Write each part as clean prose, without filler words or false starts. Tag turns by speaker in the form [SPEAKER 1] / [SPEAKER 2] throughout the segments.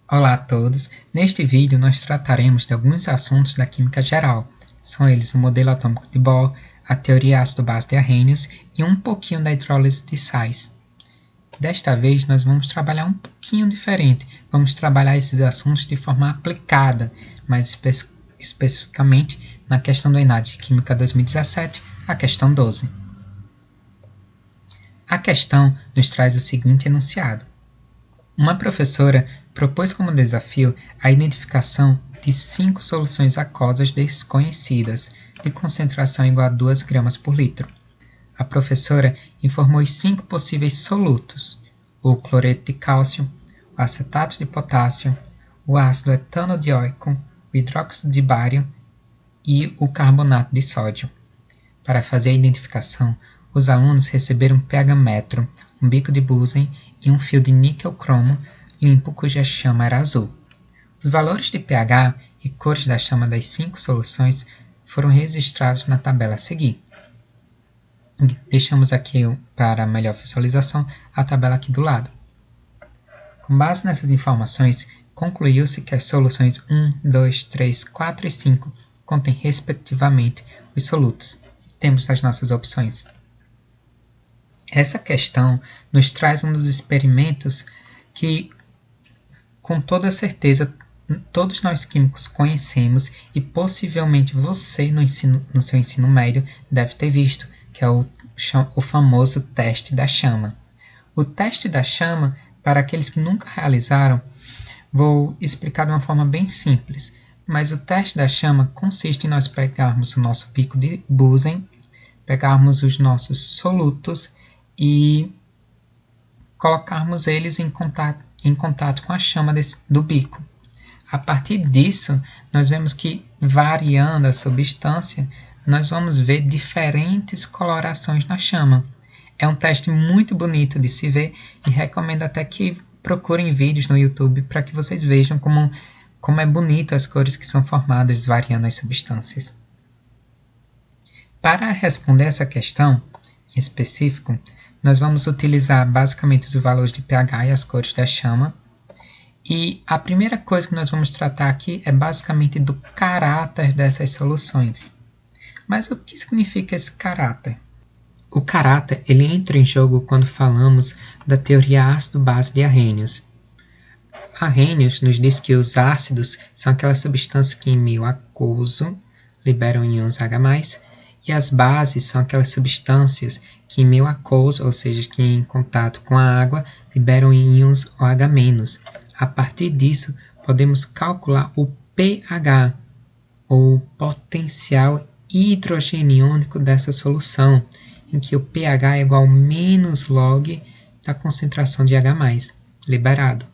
[SPEAKER 1] Olá a todos! Neste vídeo nós trataremos de alguns assuntos da química geral. São eles o modelo atômico de Bohr, a teoria ácido-base de arrênios e um pouquinho da hidrólise de sais. Desta vez nós vamos trabalhar um pouquinho diferente. Vamos trabalhar esses assuntos de forma aplicada, mais especificamente na questão do ENAD de Química 2017, a questão 12. A questão nos traz o seguinte enunciado. Uma professora propôs como desafio a identificação de 5 soluções aquosas desconhecidas, de concentração igual a 2 gramas por litro. A professora informou os 5 possíveis solutos: o cloreto de cálcio, o acetato de potássio, o ácido etanodioico, o hidróxido de bário e o carbonato de sódio. Para fazer a identificação, os alunos receberam um pH-metro, um bico de Bunsen e um fio de níquel-cromo limpo cuja chama era azul. Os valores de pH e cores da chama das 5 soluções foram registrados na tabela a seguir. Deixamos aqui para melhor visualização a tabela aqui do lado. Com base nessas informações, concluiu-se que as soluções 1, 2, 3, 4 e 5 contêm respectivamente os solutos e temos as nossas opções. Essa questão nos traz um dos experimentos que, com toda certeza, todos nós químicos conhecemos e possivelmente você no seu ensino médio deve ter visto, que é o famoso teste da chama. O teste da chama, para aqueles que nunca realizaram, vou explicar de uma forma bem simples, mas o teste da chama consiste em nós pegarmos o nosso bico de Bunsen, pegarmos os nossos solutos e colocarmos eles em contato com a chama do bico. A partir disso, nós vemos que, variando a substância, nós vamos ver diferentes colorações na chama. É um teste muito bonito de se ver e recomendo até que procurem vídeos no YouTube para que vocês vejam como é bonito as cores que são formadas variando as substâncias. Para responder essa questão em específico, nós vamos utilizar basicamente os valores de pH e as cores da chama. E a primeira coisa que nós vamos tratar aqui é basicamente do caráter dessas soluções. Mas o que significa esse caráter? O caráter ele entra em jogo quando falamos da teoria ácido-base de arrênios. Arrhenius nos diz que os ácidos são aquelas substâncias que em meio aquoso liberam íons H+, e as bases são aquelas substâncias que em meio aquoso, ou seja, que em contato com a água, liberam íons OH-. A partir disso, podemos calcular o pH, ou potencial hidrogeniônico dessa solução, em que o pH é igual a menos log da concentração de H+, liberado.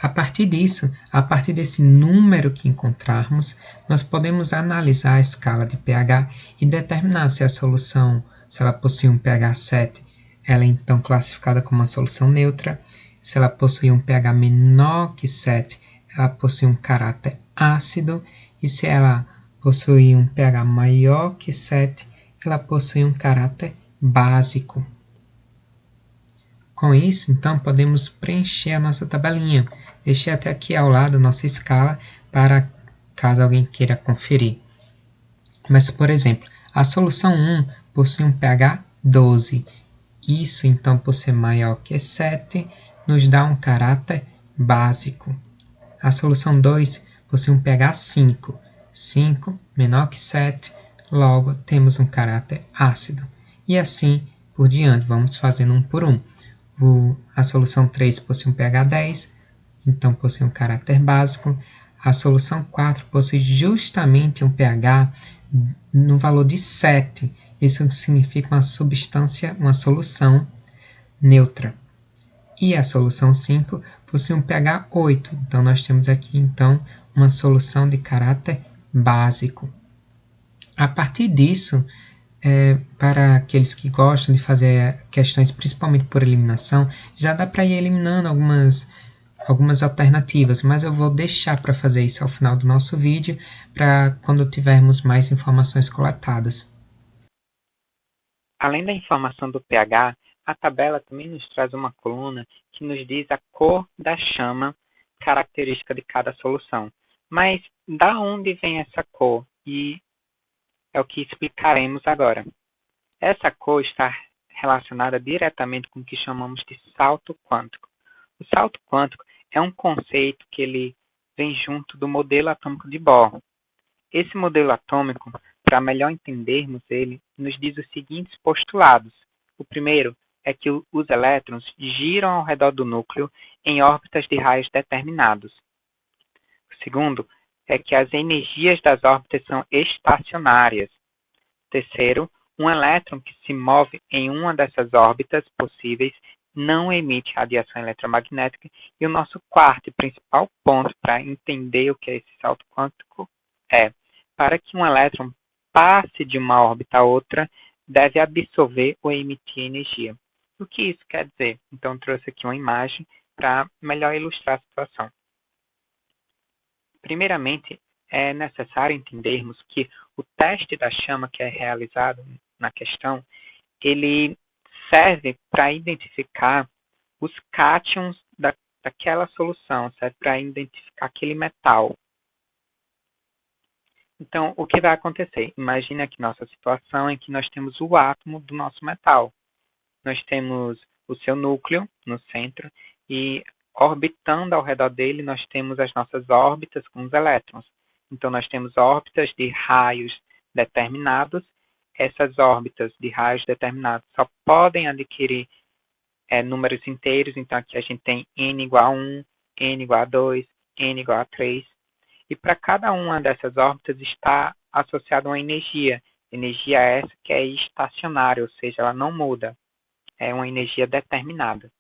[SPEAKER 1] A partir disso, a partir desse número que encontrarmos, nós podemos analisar a escala de pH e determinar se a solução, se ela possui um pH 7, ela é então classificada como uma solução neutra. Se ela possui um pH menor que 7, ela possui um caráter ácido. E se ela possui um pH maior que 7, ela possui um caráter básico. Com isso, então, podemos preencher a nossa tabelinha. Deixei até aqui ao lado a nossa escala para caso alguém queira conferir. Mas, por exemplo, a solução 1 possui um pH 12. Isso, então, por ser maior que 7, nos dá um caráter básico. A solução 2 possui um pH 5. 5 menor que 7, logo temos um caráter ácido. E assim por diante, vamos fazendo um por um. A solução 3 possui um pH 10, então possui um caráter básico. A solução 4 possui justamente um pH no valor de 7. Isso significa uma substância, uma solução neutra. E a solução 5 possui um pH 8. Então nós temos aqui então uma solução de caráter básico. A partir disso, para aqueles que gostam de fazer questões principalmente por eliminação, já dá para ir eliminando algumas alternativas, mas eu vou deixar para fazer isso ao final do nosso vídeo, para quando tivermos mais informações coletadas.
[SPEAKER 2] Além da informação do pH,
[SPEAKER 1] a tabela também nos traz uma coluna que nos diz a cor da chama característica de cada solução. Mas da onde vem essa cor? E é o que explicaremos agora. Essa cor está relacionada diretamente com o que chamamos de salto quântico. O salto quântico é um conceito que ele vem junto do modelo atômico de Bohr. Esse modelo atômico, para melhor entendermos ele, nos diz os seguintes postulados. O primeiro é que os elétrons giram ao redor do núcleo em órbitas de raios determinados. O segundo é que as energias das órbitas são estacionárias. Terceiro, um elétron que se move em uma dessas órbitas possíveis não emite radiação eletromagnética. E o nosso quarto e principal ponto para entender o que é esse salto quântico é: para que um elétron passe de uma órbita a outra, deve absorver ou emitir energia. O que isso quer dizer? Então, trouxe aqui uma imagem para melhor ilustrar a situação. Primeiramente, é necessário entendermos que o teste da chama que é realizado na questão, ele serve para identificar os cátions daquela solução, serve para identificar aquele metal. Então, o que vai acontecer? Imagina que nossa situação em que nós temos o átomo do nosso metal. Nós temos o seu núcleo no centro e orbitando ao redor dele nós temos as nossas órbitas com os elétrons. Então, nós temos órbitas de raios determinados. Essas órbitas de raios determinados só podem adquirir números inteiros. Então, aqui a gente tem n igual a 1, n igual a 2, n igual a 3. E para cada uma dessas órbitas está associada uma energia. Energia essa que é estacionária, ou seja, ela não muda. É uma energia determinada.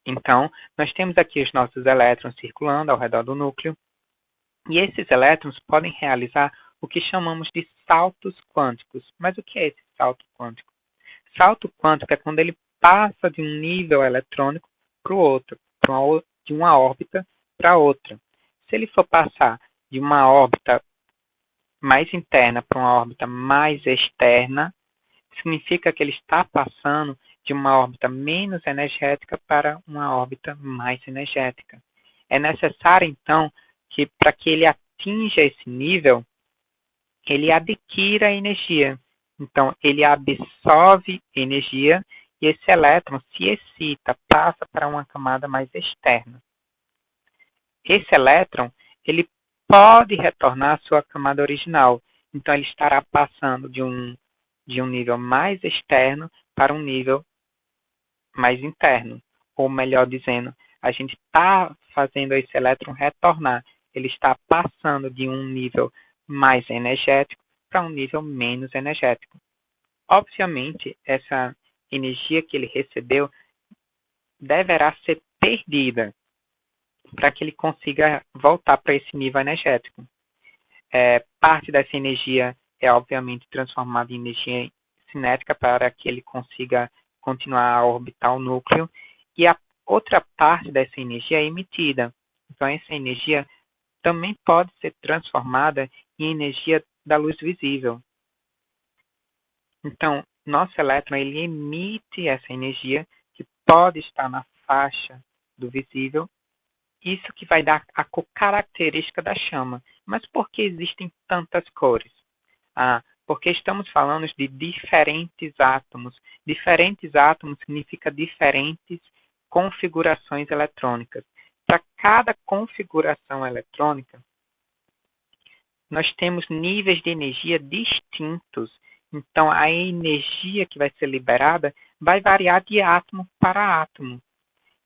[SPEAKER 1] Então, nós temos aqui os nossos elétrons circulando ao redor do núcleo. E esses elétrons podem realizar o que chamamos de saltos quânticos. Mas o que é esse salto quântico? Salto quântico é quando ele passa de um nível eletrônico para o outro, de uma órbita para outra. Se ele for passar de uma órbita mais interna para uma órbita mais externa, significa que ele está passando de uma órbita menos energética para uma órbita mais energética. É necessário, então, que para que ele atinja esse nível, ele adquira energia. Então, ele absorve energia e esse elétron se excita, passa para uma camada mais externa. Esse elétron, ele pode retornar à sua camada original. Então, ele estará passando de um nível mais externo para um nível mais interno. Ou melhor dizendo, a gente está fazendo esse elétron retornar. Ele está passando de um nível mais energético para um nível menos energético. Obviamente, essa energia que ele recebeu deverá ser perdida para que ele consiga voltar para esse nível energético. Parte dessa energia é obviamente transformada em energia cinética para que ele consiga continuar a orbitar o núcleo, e a outra parte dessa energia é emitida. Então, essa energia também pode ser transformada em energia da luz visível. Então, nosso elétron ele emite essa energia que pode estar na faixa do visível. Isso que vai dar a cor característica da chama. Mas por que existem tantas cores? Porque estamos falando de diferentes átomos. Diferentes átomos significa diferentes configurações eletrônicas. Para cada configuração eletrônica, nós temos níveis de energia distintos. Então, a energia que vai ser liberada vai variar de átomo para átomo.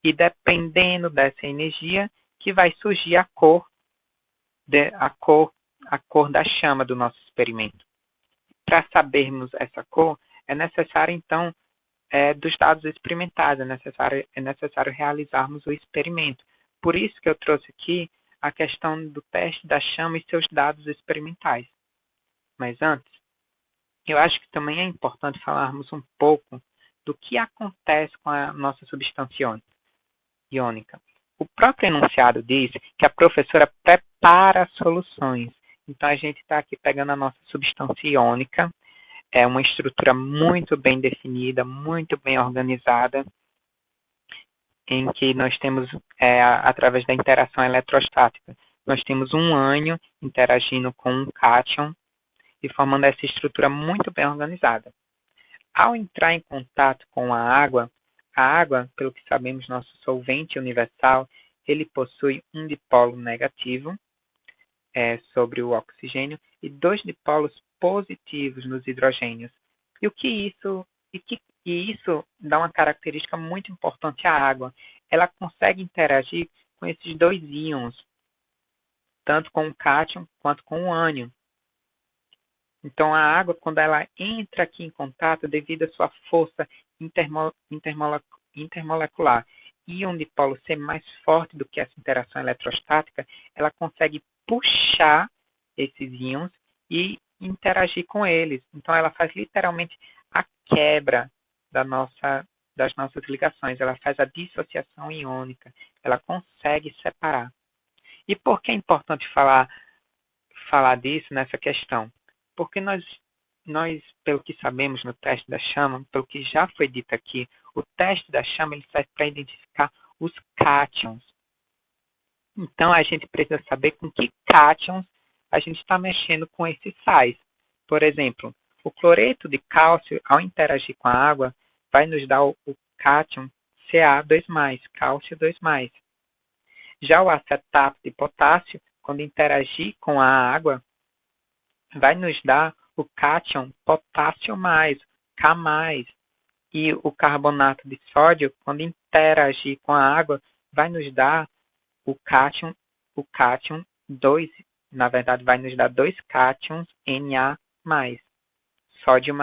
[SPEAKER 1] E dependendo dessa energia, que vai surgir a cor da chama do nosso experimento. Para sabermos essa cor, é necessário, então, dos dados experimentais, é necessário realizarmos o experimento. Por isso que eu trouxe aqui a questão do teste da chama e seus dados experimentais. Mas antes, eu acho que também é importante falarmos um pouco do que acontece com a nossa substância iônica. O próprio enunciado diz que a professora prepara soluções. Então, a gente está aqui pegando a nossa substância iônica, é uma estrutura muito bem definida, muito bem organizada, em que nós temos, através da interação eletrostática, nós temos um ânion interagindo com um cátion e formando essa estrutura muito bem organizada. Ao entrar em contato com a água, pelo que sabemos, nosso solvente universal, ele possui um dipolo negativo sobre o oxigênio e dois dipolos positivos nos hidrogênios. E isso dá uma característica muito importante à água. Ela consegue interagir com esses dois íons, tanto com o cátion quanto com o ânion. Então, a água, quando ela entra aqui em contato, devido à sua força intermolecular e um dipolo ser mais forte do que essa interação eletrostática, ela consegue puxar esses íons e interagir com eles. Então, ela faz literalmente a quebra das nossas ligações. Ela faz a dissociação iônica. Ela consegue separar. E por que é importante falar disso nessa questão? Porque nós, pelo que sabemos no teste da chama, pelo que já foi dito aqui, o teste da chama ele serve para identificar os cátions. Então, a gente precisa saber com que cátions a gente está mexendo com esses sais. Por exemplo, o cloreto de cálcio, ao interagir com a água, vai nos dar o cátion Ca2+, cálcio 2+. Já o acetato de potássio, quando interagir com a água, vai nos dar o cátion potássio+, K+. E o carbonato de sódio, quando interagir com a água, vai nos dar o cátion 2, na verdade vai nos dar dois cátions Na+, sódio+.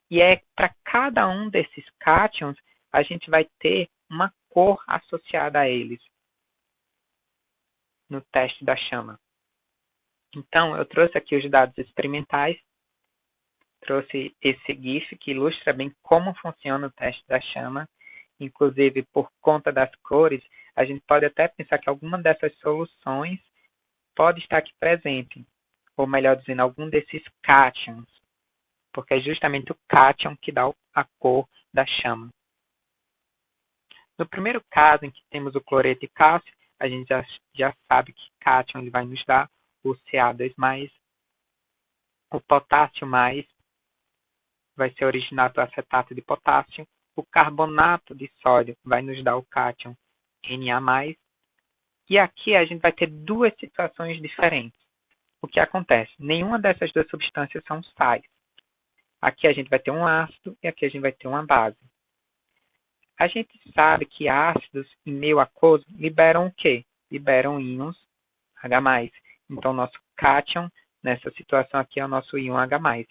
[SPEAKER 1] E para cada um desses cátions, a gente vai ter uma cor associada a eles no teste da chama. Então, eu trouxe aqui os dados experimentais, trouxe esse GIF que ilustra bem como funciona o teste da chama. Inclusive, por conta das cores, a gente pode até pensar que alguma dessas soluções pode estar aqui presente, ou melhor dizendo, algum desses cátions, porque é justamente o cátion que dá a cor da chama. No primeiro caso, em que temos o cloreto de cálcio, a gente já sabe que cátion ele vai nos dar o Ca2+, o potássio+, vai ser originado do acetato de potássio, o carbonato de sódio vai nos dar o cátion Na+, e aqui a gente vai ter duas situações diferentes. O que acontece? Nenhuma dessas duas substâncias são sais. Aqui a gente vai ter um ácido e aqui a gente vai ter uma base. A gente sabe que ácidos em meio aquoso liberam o quê? Liberam íons H+. Então, nosso cátion, nessa situação aqui, é o nosso íon H+.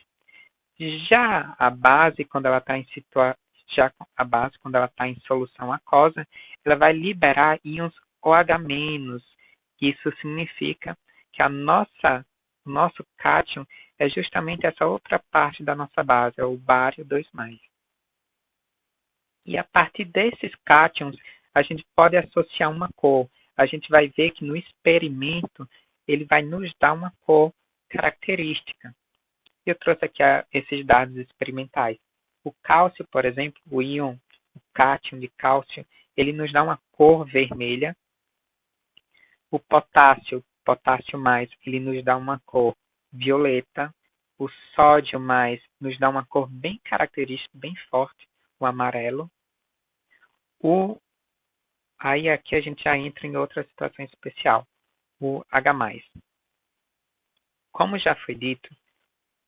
[SPEAKER 1] Já a base, quando ela está em solução aquosa, ela vai liberar íons OH-. Isso significa que o nosso cátion é justamente essa outra parte da nossa base, é o bário 2+. E a partir desses cátions, a gente pode associar uma cor. A gente vai ver que no experimento, ele vai nos dar uma cor característica. Eu trouxe aqui esses dados experimentais. O cálcio, por exemplo, o íon, o cátion de cálcio, ele nos dá uma cor vermelha. O potássio mais, ele nos dá uma cor violeta. O sódio mais nos dá uma cor bem característica, bem forte, o amarelo. Aí aqui a gente já entra em outra situação especial, o H+. Como já foi dito,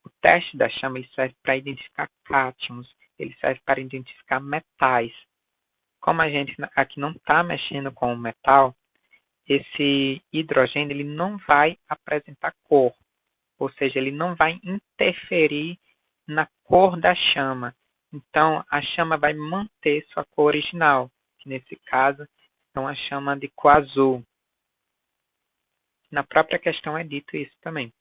[SPEAKER 1] o teste da chama ele serve para identificar cátions, ele serve para identificar metais. Como a gente aqui não está mexendo com o metal, esse hidrogênio ele não vai apresentar cor, ou seja, ele não vai interferir na cor da chama. Então, a chama vai manter sua cor original, que nesse caso é uma chama de cor azul. Na própria questão é dito isso também.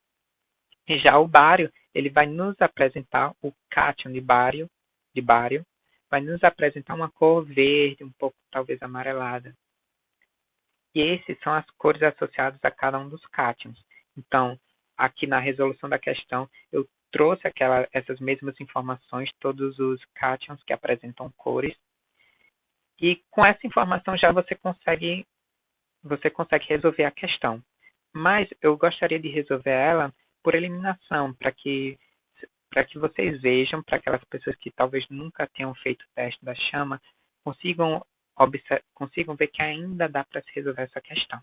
[SPEAKER 1] E já o bário, ele vai nos apresentar o cátion de bário, vai nos apresentar uma cor verde, um pouco talvez amarelada. E esses são as cores associadas a cada um dos cátions. Então, aqui na resolução da questão, eu trouxe essas mesmas informações, todos os cátions que apresentam cores, e com essa informação já você consegue resolver a questão. Mas eu gostaria de resolver ela por eliminação, para que vocês vejam, para aquelas pessoas que talvez nunca tenham feito o teste da chama, consigam ver que ainda dá para se resolver essa questão.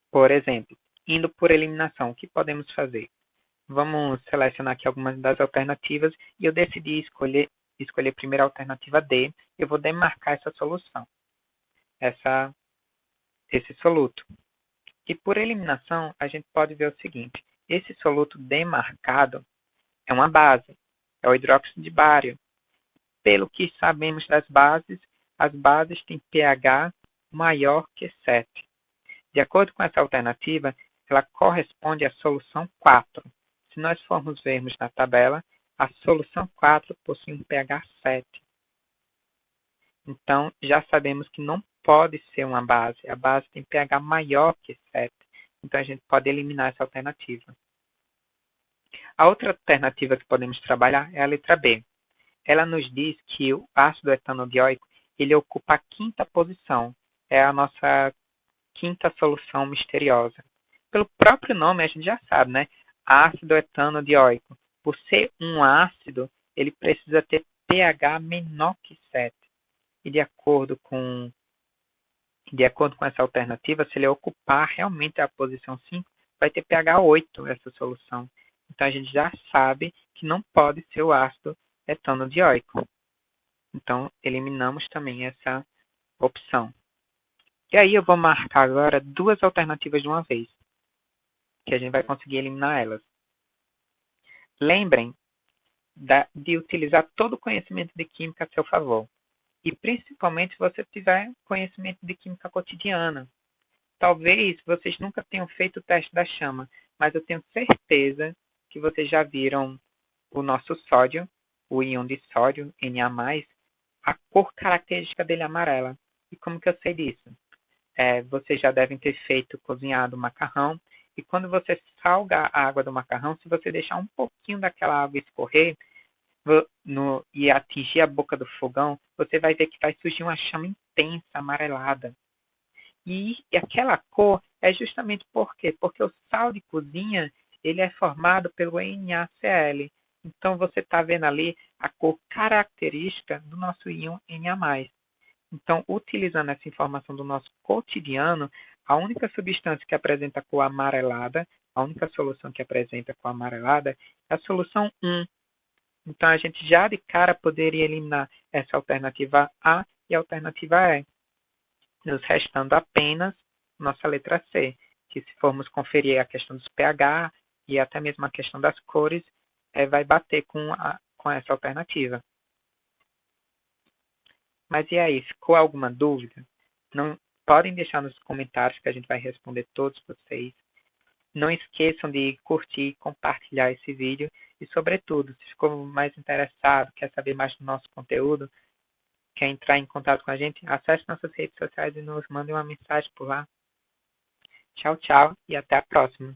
[SPEAKER 1] Por exemplo, indo por eliminação, o que podemos fazer? Vamos selecionar aqui algumas das alternativas e eu decidi escolher primeiro a alternativa D. Eu vou demarcar essa solução, esse soluto. E por eliminação, a gente pode ver o seguinte: esse soluto demarcado é uma base, é o hidróxido de bário. Pelo que sabemos das bases, as bases têm pH maior que 7. De acordo com essa alternativa, ela corresponde à solução 4. Se nós formos vermos na tabela, a solução 4 possui um pH 7. Então, já sabemos que não pode ser uma base. A base tem pH maior que 7. Então, a gente pode eliminar essa alternativa. A outra alternativa que podemos trabalhar é a letra B. Ela nos diz que o ácido etanodioico ele ocupa a quinta posição. É a nossa quinta solução misteriosa. Pelo próprio nome, a gente já sabe, né? Ácido etanodioico. Por ser um ácido, ele precisa ter pH menor que 7. E de acordo com essa alternativa, se ele ocupar realmente a posição 5, vai ter pH 8 essa solução. Então, a gente já sabe que não pode ser o ácido etanodioico. Então, eliminamos também essa opção. E aí eu vou marcar agora duas alternativas de uma vez, que a gente vai conseguir eliminar elas. Lembrem de utilizar todo o conhecimento de química a seu favor. E principalmente se você tiver conhecimento de química cotidiana. Talvez vocês nunca tenham feito o teste da chama, mas eu tenho certeza que vocês já viram o nosso sódio, o íon de sódio, Na+, a cor característica dele é amarela. E como que eu sei disso? Vocês já devem ter cozinhado o macarrão, e quando você salga a água do macarrão, se você deixar um pouquinho daquela água escorrer e atingir a boca do fogão, você vai ver que vai surgir uma chama intensa, amarelada. E aquela cor é justamente por quê? Porque o sal de cozinha ele é formado pelo NaCl. Então você está vendo ali a cor característica do nosso íon Na+. Então, utilizando essa informação do nosso cotidiano, a única substância que apresenta cor amarelada, a única solução que apresenta cor amarelada é a solução 1. Então, a gente já de cara poderia eliminar essa alternativa A e a alternativa E, nos restando apenas nossa letra C, que se formos conferir a questão dos pH e até mesmo a questão das cores, vai bater com essa alternativa. Mas e aí, ficou alguma dúvida? Não podem deixar nos comentários que a gente vai responder todos vocês. Não esqueçam de curtir e compartilhar esse vídeo. E, sobretudo, se ficou mais interessado, quer saber mais do nosso conteúdo, quer entrar em contato com a gente, acesse nossas redes sociais e nos mande uma mensagem por lá. Tchau, tchau e até a próxima.